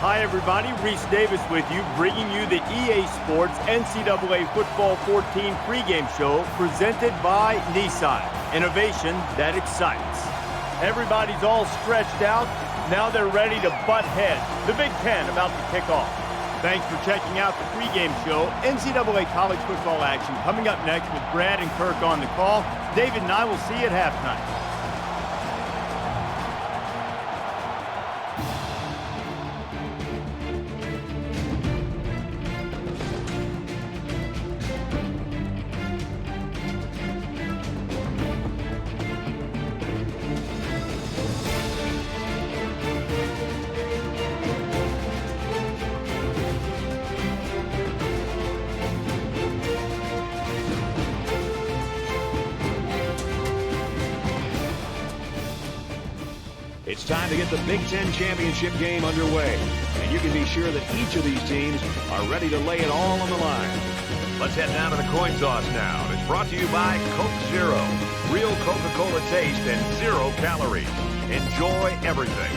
Hi, everybody. Reese Davis with you, bringing you the EA Sports NCAA Football 14 pregame show presented by Nissan. Innovation that excites. Everybody's all stretched out. Now they're ready to butt heads. The Big Ten about to kick off. Thanks for checking out the pregame show. NCAA college football action coming up next with Brad and Kirk on the call. David and I will see you at halftime. It's time to get the Big Ten championship game underway, and you can be sure that each of these teams are ready to lay it all on the line. Let's head down to the coin toss now. It's brought to you by Coke Zero. Real Coca-Cola taste and 0 calories. Enjoy everything.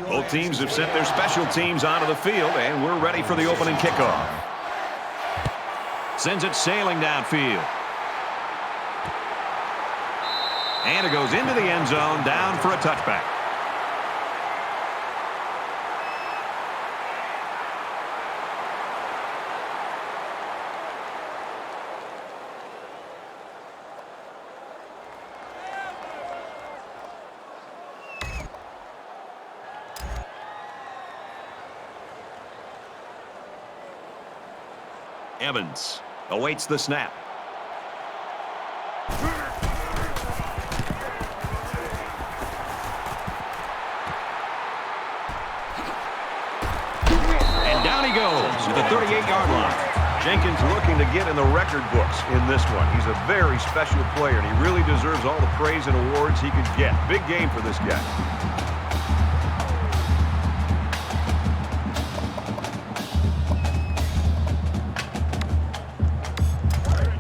Both teams have sent their special teams onto the field, and we're ready for the opening kickoff. Sends it sailing downfield. And it goes into the end zone, down for a touchback. Evans awaits the snap. And down he goes to the 38-yard line. Jenkins looking to get in the record books in this one. He's a very special player, and he really deserves all the praise and awards he could get. Big game for this guy.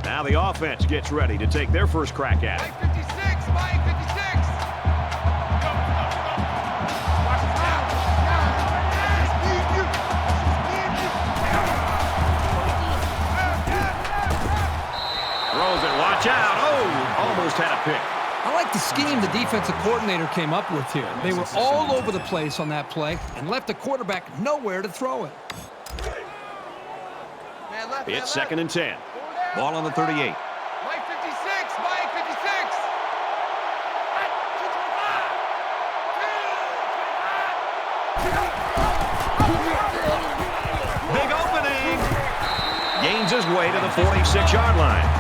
Now the offense gets ready to take their first crack at it. Mike 56, Mike 56. Throws it, watch out. Oh, almost had a pick. I like the scheme the defensive coordinator came up with here. They were all over the place on that play and left the quarterback nowhere to throw it. It's 2nd and 10. Ball on the 38. Mike 56, Mike 56. Big opening. Gains his way to the 46-yard line.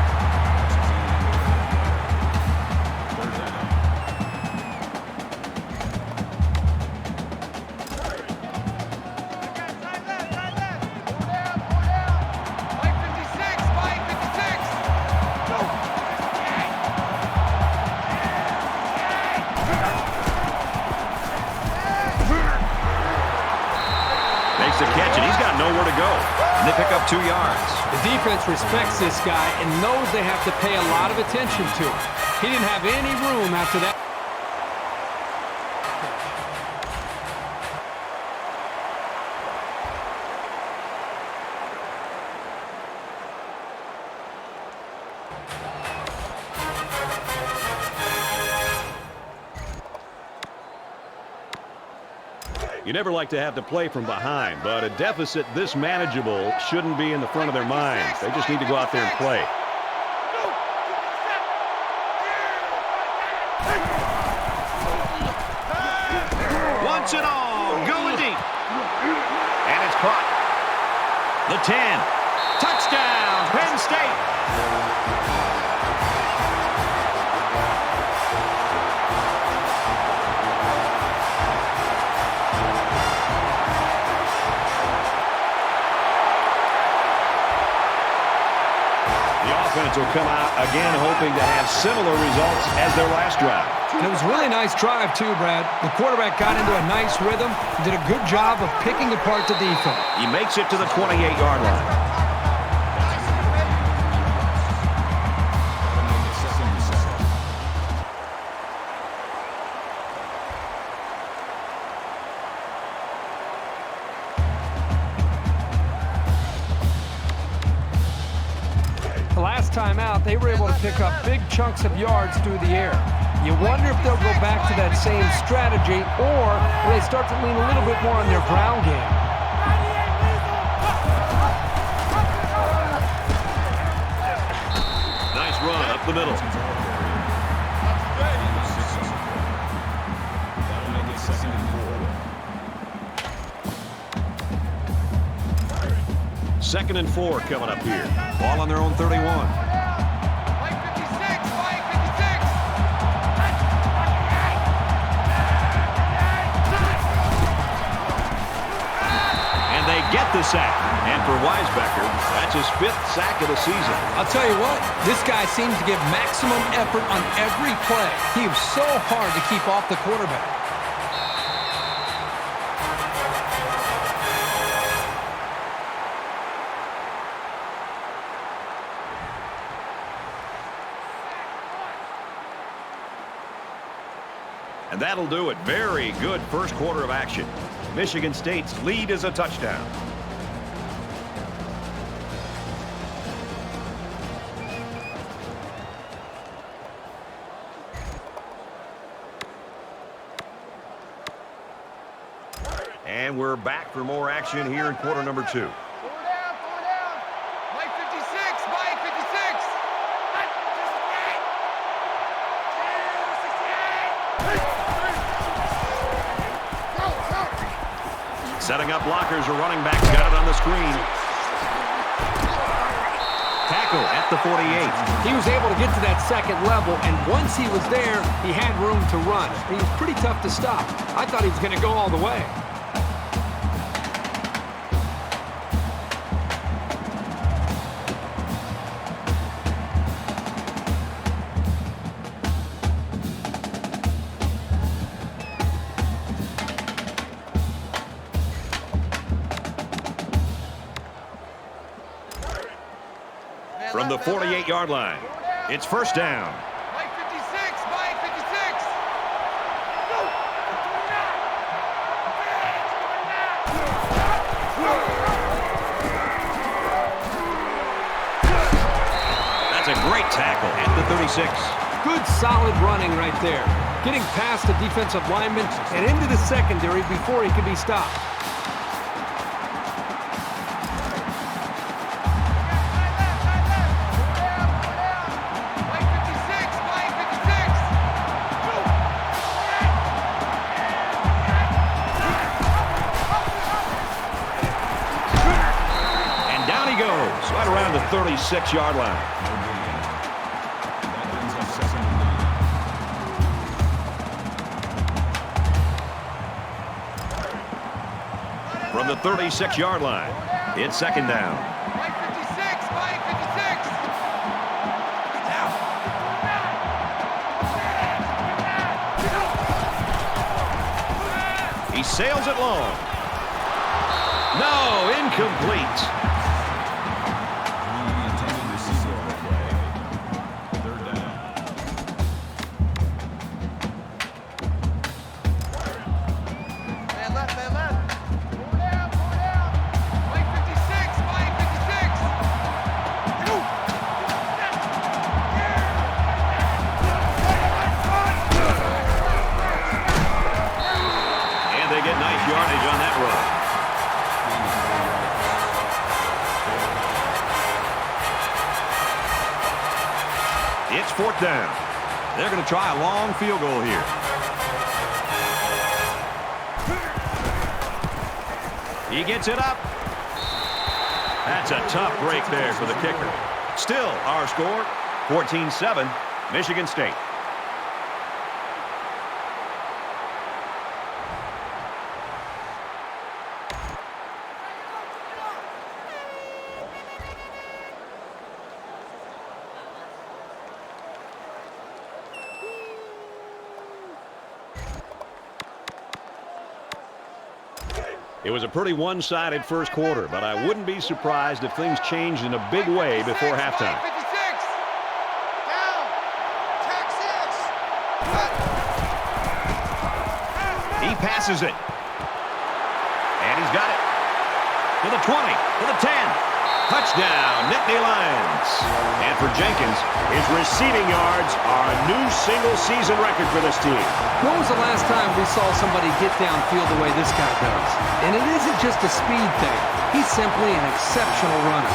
The catch, and he's got nowhere to go. And they pick up 2 yards. The defense respects this guy and knows they have to pay a lot of attention to him. He didn't have any room after that. You never like to have to play from behind, but a deficit this manageable shouldn't be in the front of their minds. They just need to go out there and play. Wants it all, going deep. And it's caught. The 10. Touchdown, Penn State. will come out again hoping to have similar results as their last drive. And it was a really nice drive, too, Brad. The quarterback got into a nice rhythm and did a good job of picking apart the defense. He makes it to the 28-yard line. The last time out, they were able to pick up big chunks of yards through the air. You wonder if they'll go back to that same strategy, or will they start to lean a little bit more on their ground game. Nice run up the middle. Second and 4 coming up here. Ball on their own 31. Mike 56, Mike 56. And they get the sack. And for Weisbecker, that's his 5th sack of the season. I'll tell you what, this guy seems to give maximum effort on every play. He is so hard to keep off the quarterback. And that'll do it. Very good first quarter of action. Michigan State's lead is a touchdown. And we're back for more action here in quarter number 2. 4 down, 4 down. Mike 56, Mike 56. Setting up blockers, a running back got it on the screen. Tackle at the 48. He was able to get to that second level, and once he was there, he had room to run. He was pretty tough to stop. I thought he was going to go all the way. From the 48-yard line, it's first down. Mike 56, Mike 56. That's a great tackle at the 36. Good, solid running right there. Getting past the defensive lineman and into the secondary before he could be stopped. Right around the 36-yard line. From the 36-yard line, it's second down. Mike 56, Mike 56. He sails it long. No, incomplete. It's fourth down. They're going to try a long field goal here. He gets it up. That's a tough break there for the kicker. Still, our score, 14-7, Michigan State. It was a pretty one-sided first quarter, but I wouldn't be surprised if things changed in a big way before halftime. He passes it. And he's got it. To the 20, to the 10. Touchdown, Nittany Lions. And for Jenkins, his receiving yards are a new single-season record for this team. When was the last time we saw somebody get downfield the way this guy does? And it isn't just a speed thing. He's simply an exceptional runner.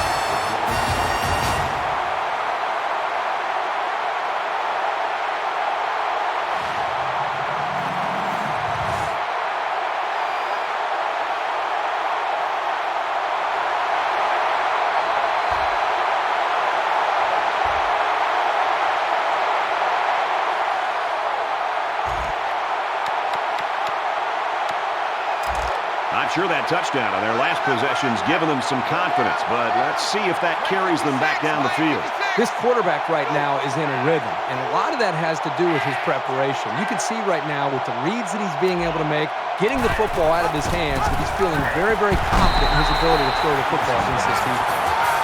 I'm sure that touchdown on their last possession's given them some confidence, but let's see if that carries them back down the field. This quarterback right now is in a rhythm, and a lot of that has to do with his preparation. You can see right now with the reads that he's being able to make, getting the football out of his hands, that he's feeling very, very confident in his ability to throw the football against this defense.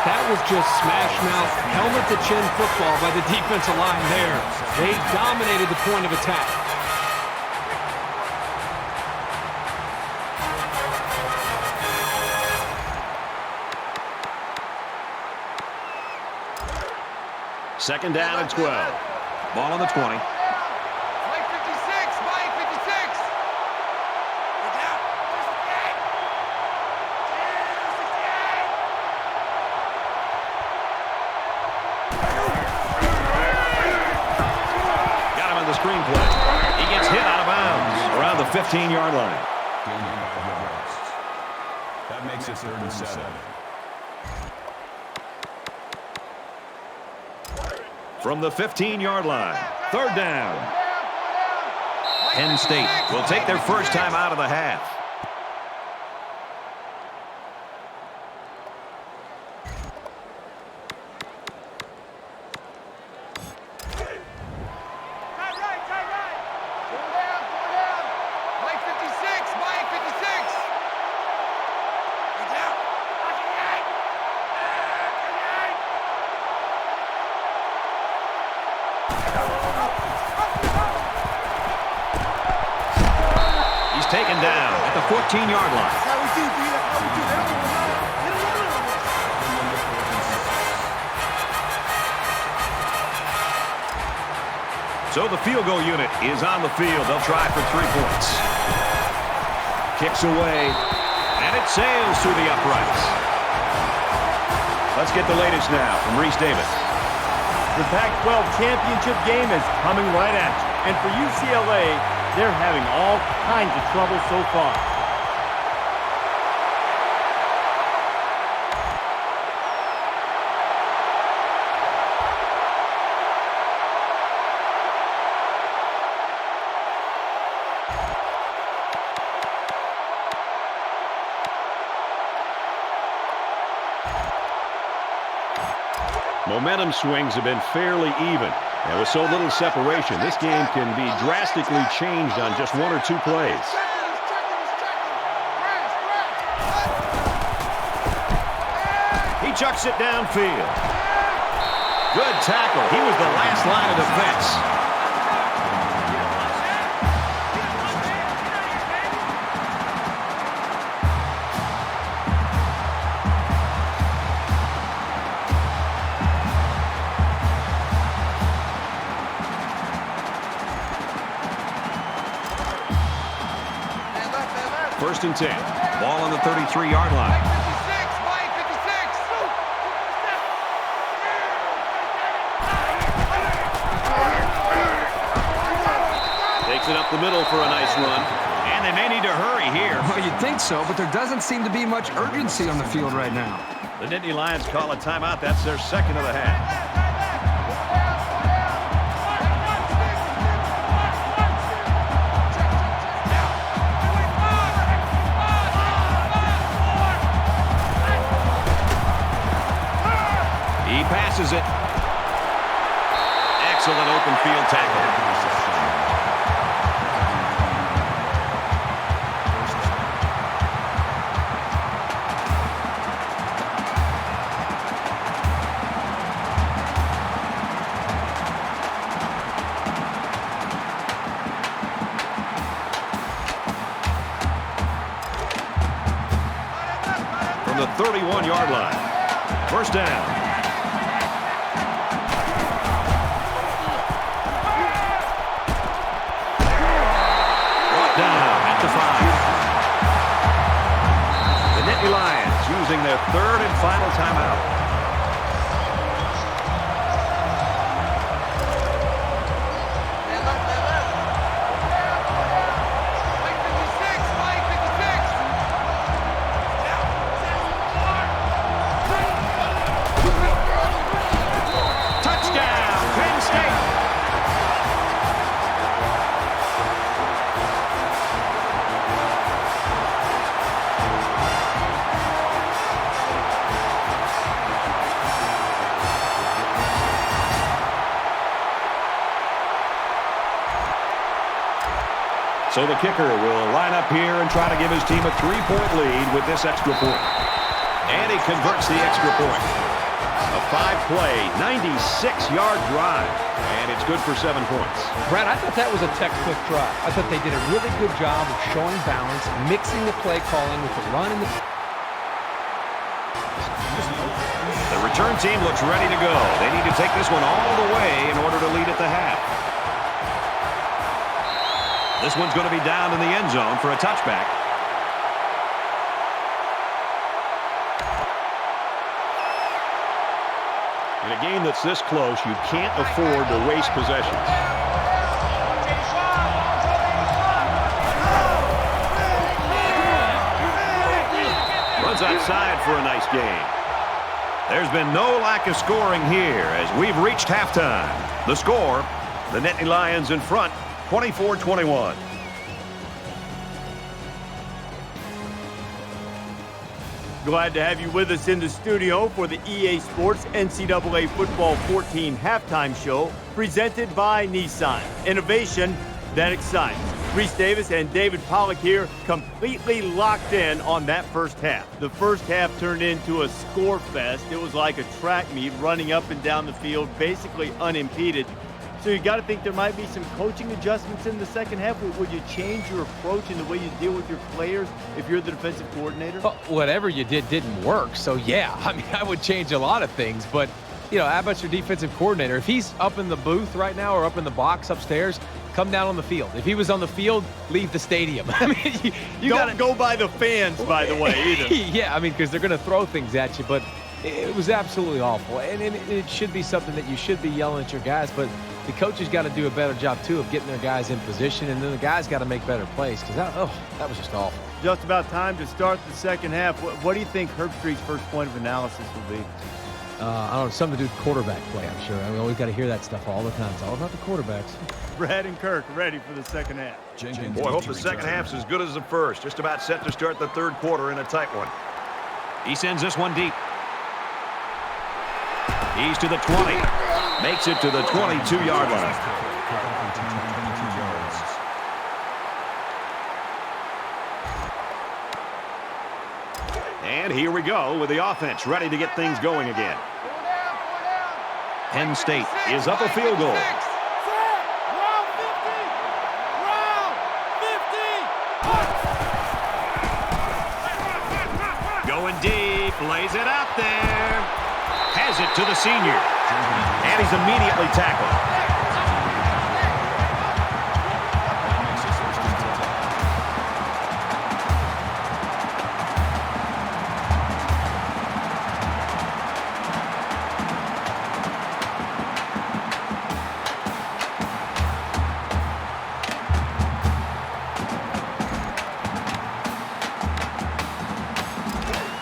That was just smash-mouth, helmet-to-chin football by the defensive line there. They dominated the point of attack. Second down and 12. Ball on the 20. Mike 56, Mike 56. Got him on the screenplay. He gets hit out of bounds around the 15-yard line. That makes it 3rd and 7. From the 15-yard line, 3rd down. Penn State will take their first time out of the half. Mike 56, Mike 56. He's taken down at the 14-yard line. So the field goal unit is on the field. They'll try for 3 points. Kicks away, and it sails through the uprights. Let's get the latest now from Reese Davis. The Pac-12 championship game is coming right at you. And for UCLA, they're having all kinds of trouble so far. Momentum swings have been fairly even. And with so little separation, this game can be drastically changed on just 1 or 2 plays. He chucks it downfield. Good tackle. He was the last line of defense. First and 10. Ball on the 33-yard line. Mike 56, Takes it up the middle for a nice run. And they may need to hurry here. Well, you'd think so, but there doesn't seem to be much urgency on the field right now. The Nittany Lions call a timeout. That's their second of the half. He passes it. Excellent open field tackle. the 31-yard line. First down. Brought down at the 5. The Nittany Lions using their third and final timeout. So the kicker will line up here and try to give his team a 3-point lead with this extra point. And he converts the extra point. A 5-play, 96-yard drive. And it's good for 7 points. Brad, I thought that was a textbook drive. I thought they did a really good job of showing balance, mixing the play calling with the run and the... The return team looks ready to go. They need to take this one all the way in order to lead at the half. This one's going to be down in the end zone for a touchback. In a game that's this close, you can't afford to waste possessions. Runs outside for a nice gain. There's been no lack of scoring here as we've reached halftime. The score, the Nittany Lions in front, 24-21. Glad to have you with us in the studio for the EA Sports NCAA Football 14 halftime show presented by Nissan. Innovation that excites. Reese Davis and David Pollack here, completely locked in on that first half. The first half turned into a score fest. It was like a track meet running up and down the field, basically unimpeded. So you got to think there might be some coaching adjustments in the second half. Would you change your approach in the way you deal with your players if you're the defensive coordinator? Well, whatever you did didn't work. So, yeah, I mean, I would change a lot of things. But, you know, how about your defensive coordinator? If he's up in the booth right now or up in the box upstairs, come down on the field. If he was on the field, leave the stadium. I mean, you don't gotta go by the fans, by the way, either. Yeah, I mean, because they're going to throw things at you. But it was absolutely awful. And it should be something that you should be yelling at your guys. But the coaches got to do a better job, too, of getting their guys in position. And then the guys got to make better plays because that was just awful. Just about time to start the second half. What do you think Herbstreit's first point of analysis will be? I don't know, something to do with quarterback play, I'm sure. I mean, we always got to hear that stuff all the time. It's all about the quarterbacks. Brad and Kirk ready for the second half. Boy, I hope the second half's as good as the first. Just about set to start the third quarter in a tight one. He sends this one deep. He's to the 20. Makes it to the 22-yard line. And here we go with the offense ready to get things going again. Penn State is up a field goal. Going deep, lays it out there. Has it to the senior. And he's immediately tackled.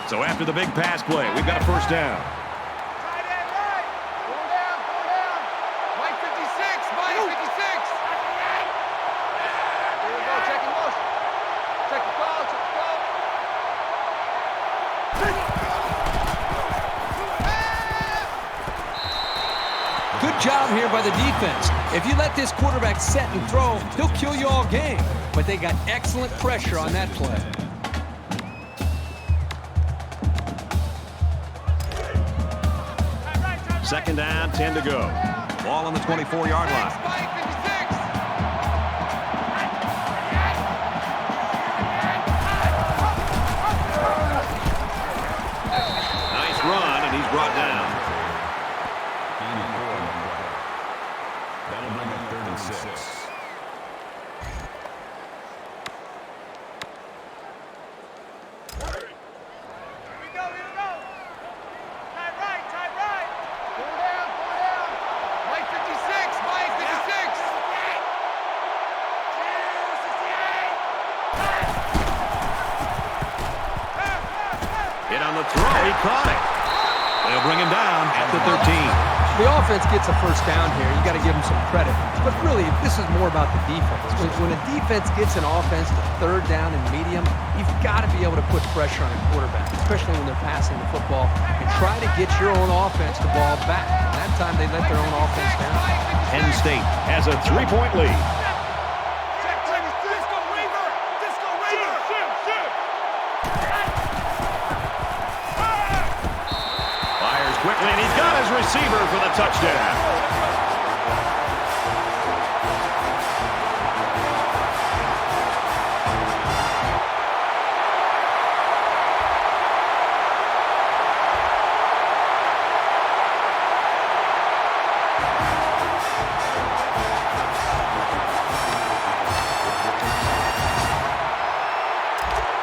So after the big pass play, we've got a first down. Tight end right. Going down. Mike 56. Mike 56. Here we go. Check the motion. Check the call. Good job here by the defense. If you let this quarterback set and throw, he'll kill you all game. But they got excellent pressure on that play. Second down, 10 to go. Ball on the 24-yard line. Mike 56. throw. He caught it. They'll bring him down at the 13. The offense gets a first down here. You got to give them some credit. But really, this is more about the defense. When a defense gets an offense to third down and medium, you've got to be able to put pressure on a quarterback, especially when they're passing the football, and try to get your own offense the ball back. And that time, they let their own offense down. Penn State has a 3-point lead. Quickly, and he's got his receiver for the touchdown.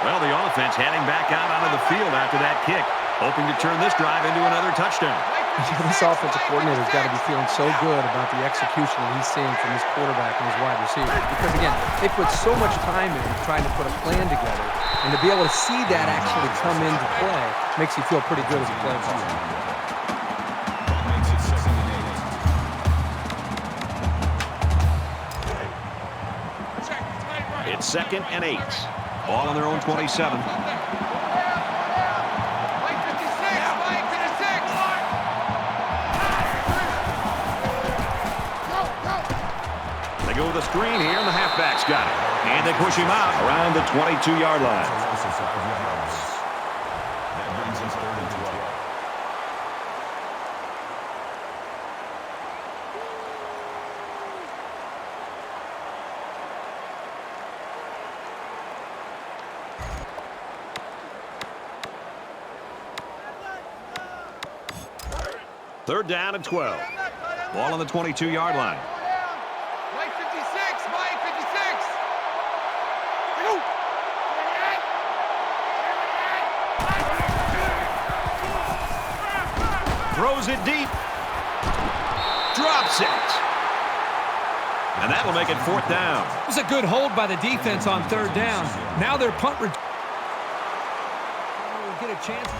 Well, the offense heading back out onto the field after that kick, hoping to turn this drive into another touchdown. This offensive coordinator's got to be feeling so good about the execution that he's seeing from his quarterback and his wide receiver. Because, again, they put so much time in trying to put a plan together, and to be able to see that actually come into play makes you feel pretty good as a play caller. It's 2nd and 8. Ball on their own 27. Go with a screen here, and the halfback's got it. And they push him out around the 22-yard line. That brings us 3rd and 12. Third down and 12. Ball on the 22-yard line. Throws it deep. Drops it. And that'll make it 4th down. It was a good hold by the defense on 3rd down. Now their punt will get a chance.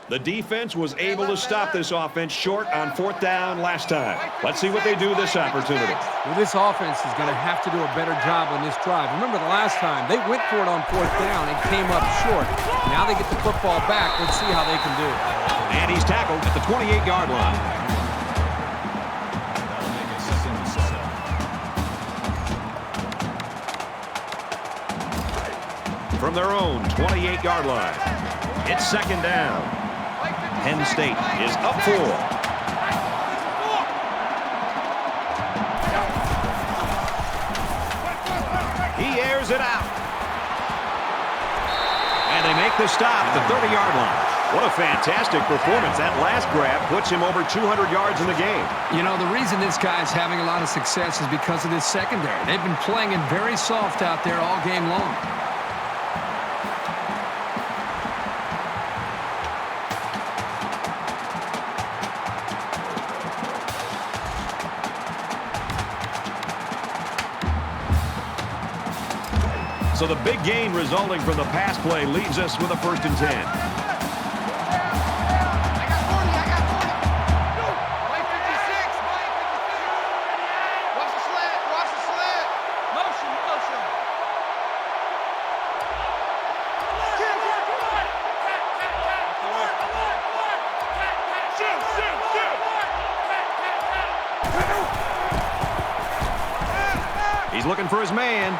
The defense was able to stop this offense short on 4th down last time. Let's see what they do this opportunity. Well, this offense is going to have to do a better job on this drive. Remember the last time, they went for it on 4th down and came up short. Now they get the football back. Let's see how they can do it. And he's tackled at the 28-yard line. That'll make it 2nd and 7. From their own 28-yard line, it's 2nd down. Penn State is up 4. He airs it out. And they make the stop at the 30-yard line. What a fantastic performance. That last grab puts him over 200 yards in the game. You know, the reason this guy's having a lot of success is because of this secondary. They've been playing it very soft out there all game long. So the big gain resulting from the pass play leaves us with a 1st and 10. He's looking for his man.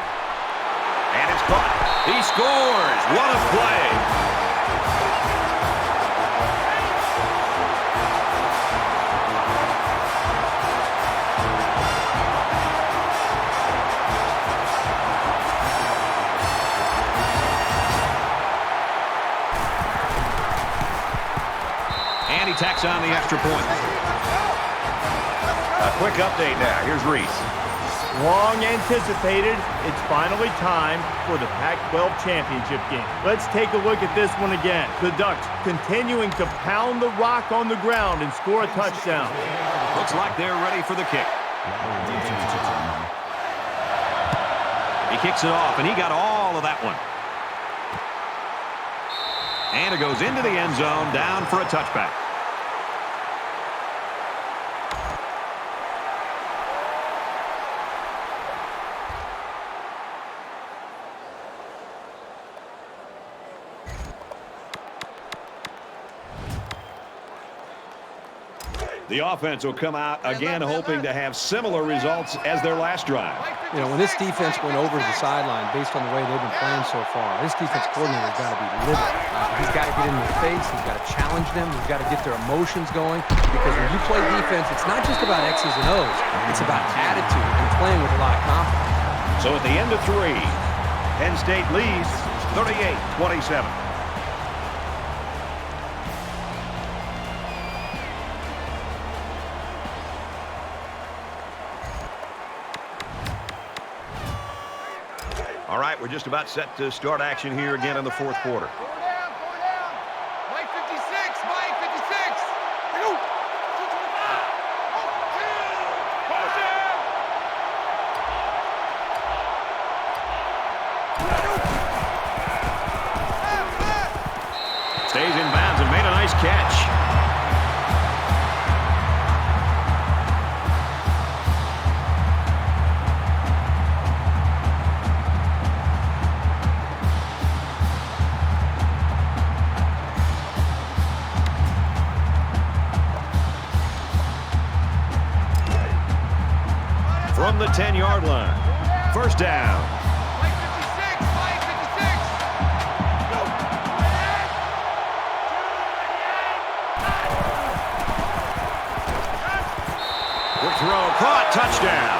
And it's caught. He scores. What a play. And he tacks on the extra point. A quick update now. Here's Reese. Long anticipated, it's finally time for the Pac-12 championship game. Let's take a look at this one again. The Ducks continuing to pound the rock on the ground and score a touchdown. Looks like they're ready for the kick. He kicks it off, and he got all of that one. And it goes into the end zone, down for a touchback. The offense will come out again hoping to have similar results as their last drive. You know, when this defense went over to the sideline based on the way they've been playing so far, this defense coordinator's got to be livid. He's got to get in their face. He's got to challenge them. He's got to get their emotions going. Because when you play defense, it's not just about X's and O's. It's about attitude and playing with a lot of confidence. So at the end of 3, Penn State leads 38-27. All right, we're just about set to start action here again in the fourth quarter. Four down. Mike 56, Mike 56. Go. 225. Stays in bounds and made a nice catch. From the 10-yard line. First down. Mike 56, Mike 56. Go. Quick throw, caught, touchdown.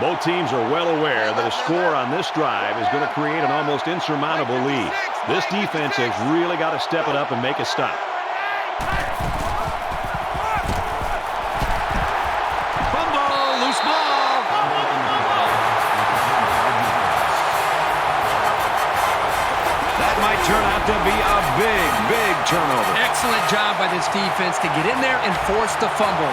Both teams are well aware that a score on this drive is going to create an almost insurmountable lead. This defense has really got to step it up and make a stop. Fumble, loose ball. That might turn out to be a big turnover. Excellent job by this defense to get in there and force the fumble.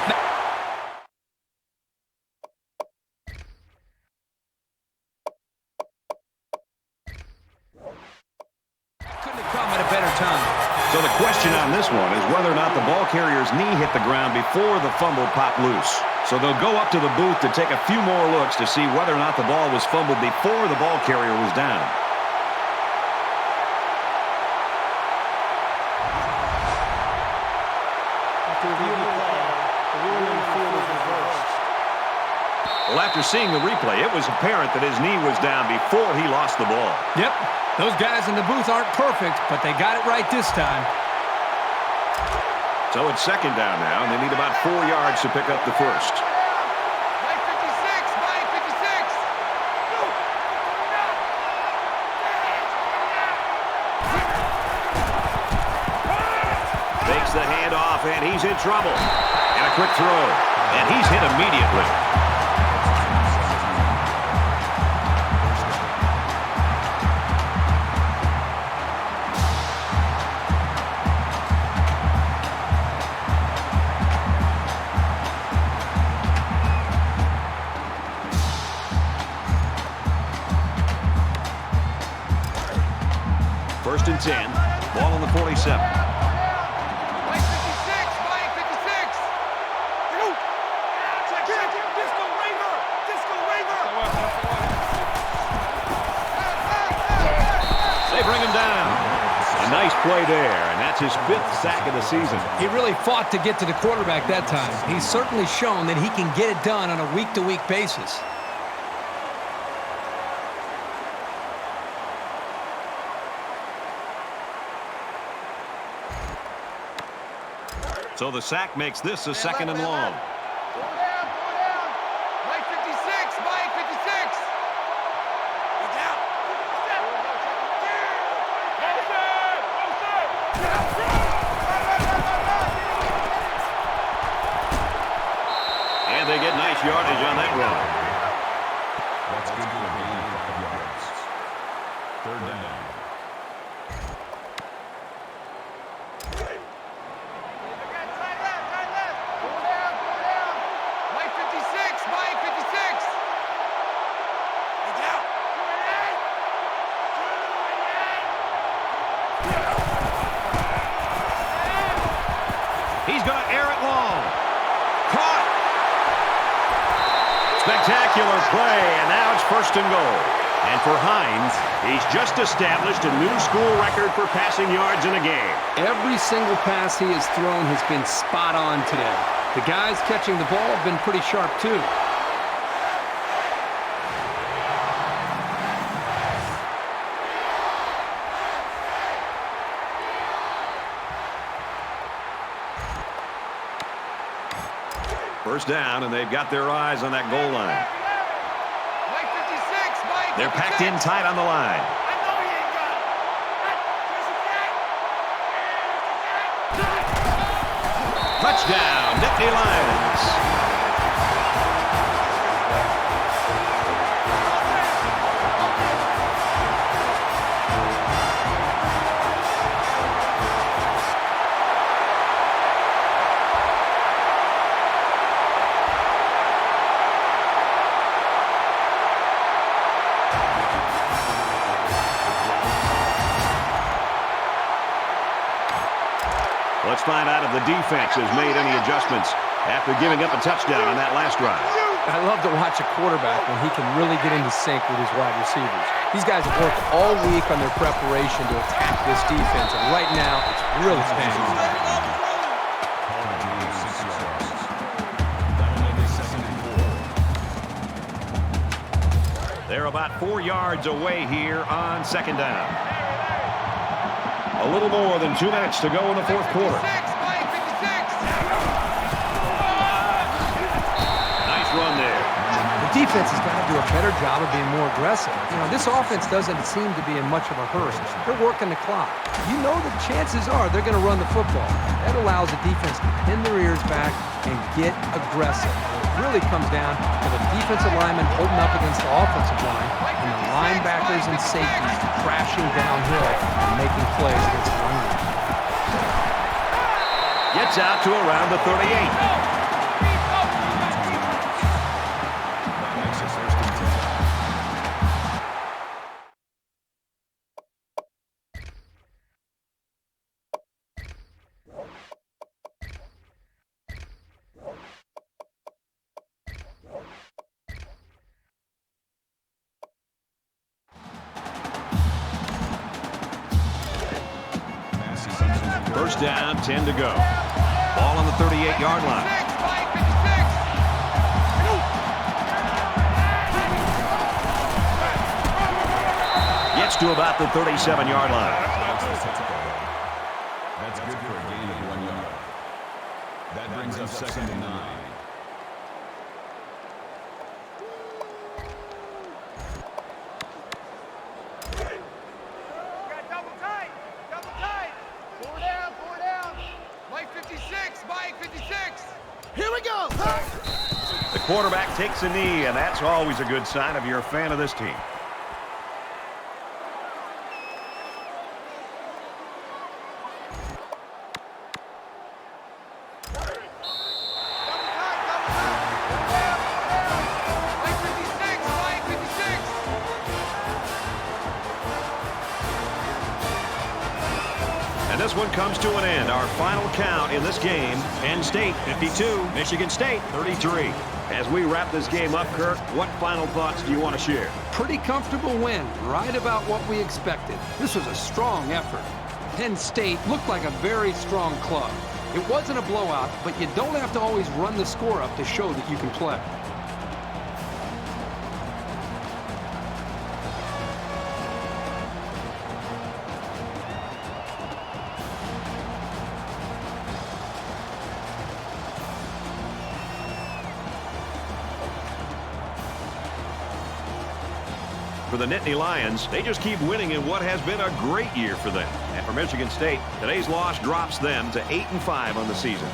So the question on this one is whether or not the ball carrier's knee hit the ground before the fumble popped loose. So they'll go up to the booth to take a few more looks to see whether or not the ball was fumbled before the ball carrier was down. Well, after seeing the replay, it was apparent that his knee was down before he lost the ball. Yep. Those guys in the booth aren't perfect, but they got it right this time. So it's second down now, and they need about 4 yards to pick up the first. Mike 56, Mike 56. Go. Takes the handoff, and he's in trouble. And a quick throw, and he's hit immediately. First and 10, ball on the 47. Mike 56, Mike 56. Go. Disco Raver. play there, and that's his 5th sack of the season. He really fought to get to the quarterback that time. He's certainly shown that he can get it done on a week-to-week basis. So the sack makes this a 2nd and long. Four down. Mike 56, Mike 56. He's down. And they get nice yardage on that run. That's good for a gain of 5 yards. 3rd down. Four down. Mike 56, Mike 56. He's down. He's going to air it long. Caught. Spectacular play, and now it's 1st and goal. And for Hines, he's just established a new school record for passing yards in a game. Every single pass he has thrown has been spot on today. The guys catching the ball have been pretty sharp, too. First down, and they've got their eyes on that goal line. Mike 56, Mike 56. They're packed in tight on the line. I know he ain't got it. Touchdown, Nittany Lions. Let's find out if the defense has made any adjustments after giving up a touchdown on that last drive. I love to watch a quarterback when he can really get into sync with his wide receivers. These guys have worked all week on their preparation to attack this defense, and right now it's really paying off. Call the gain of 6 yards. That'll make it 2nd and 4. They're about 4 yards away here on 2nd down. A little more than 2 minutes to go in the 4th quarter. Mike 56. Nice run there. The defense has got to do a better job of being more aggressive. You know, this offense doesn't seem to be in much of a hurry. They're working the clock. You know the chances are they're going to run the football. That allows the defense to pin their ears back and get aggressive. It really comes down to the defensive linemen holding up against the offensive line and the linebackers and safeties crashing downhill and making plays against the run game. Gets out to around the 38. That makes it 1st and 10. First down, 10 to go. Ball on the 38-yard line. Mike 56. Gets to about the 37-yard line. That's good for a gain of 1 yard. That brings up 2nd and 9. Got double tight. Four down. Mike 56, Mike 56. Here we go. The quarterback takes a knee, and that's always a good sign if you're a fan of this team. This one comes to an end. Our final count in this game, Penn State 52, Michigan State 33. As we wrap this game up, Kirk, what final thoughts do you want to share? Pretty comfortable win, right about what we expected. This was a strong effort. Penn State looked like a very strong club. It wasn't a blowout, but you don't have to always run the score up to show that you can play. For the Nittany Lions, they just keep winning in what has been a great year for them. And for Michigan State, today's loss drops them to 8-5 on the season.